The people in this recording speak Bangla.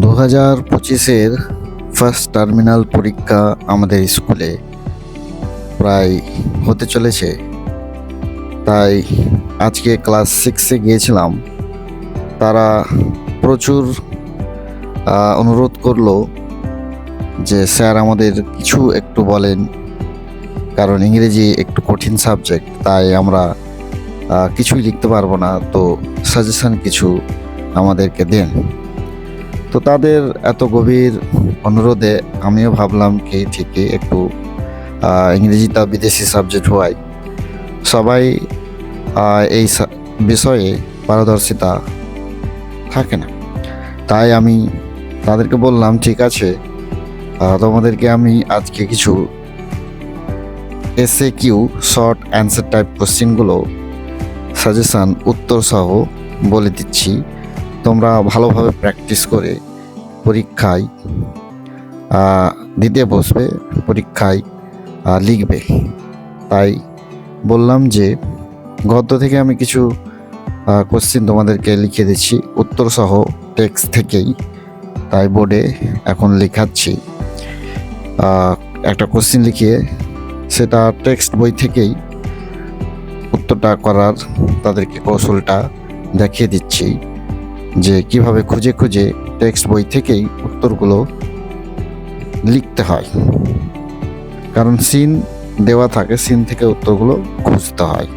2025-এর ফার্স্ট টার্মিনাল পরীক্ষা আমাদের স্কুলে প্রায় হতে চলেছে। তাই আজকে ক্লাস 6-এ গিয়েছিলাম। তারা প্রচুর অনুরোধ করলো যে স্যার আমাদের কিছু একটু বলেন, কারণ ইংরেজি একটু কঠিন সাবজেক্ট, তাই আমরা কিছুই লিখতে পারবো না, তো সাজেশন কিছু আমাদেরকে দেন। তো তাদের এত গভীর অনুরোধে আমিও ভাবলাম কি ঠিকই একটু ইংরেজিটা বিদেশি সাবজেক্ট হওয়ায় সবাই এই বিষয়ে পারদর্শিতা থাকে না। তাই আমি তাদেরকে বললাম, ঠিক আছে, তোমাদেরকে আমি আজকে কিছু SAQ শর্ট অ্যান্সার টাইপ কোশ্চেনগুলো সাজেশান উত্তর সহ বলে দিচ্ছি। তোমরা ভালোভাবে প্র্যাকটিস করে পরীক্ষায় দিতে বসবে, পরীক্ষায় লিখবে। তাই বললাম যে গদ্য থেকে আমি কিছু কোশ্চেন তোমাদেরকে লিখে দিচ্ছি উত্তর সহ টেক্সট থেকেই, তাই বোর্ডে এখন লেখাচ্ছি। একটা কোশ্চেন লিখিয়ে সেটা টেক্সট বই থেকেই উত্তরটা করার তাদেরকে কৌশলটা দেখিয়ে দিচ্ছি যে কিভাবে খুঁজে খুঁজে টেক্সট বই থেকেই উত্তরগুলো লিখতে হয়, কারণ সিন দেওয়া থাকে, সিন থেকে উত্তরগুলো খুঁজতে হয়।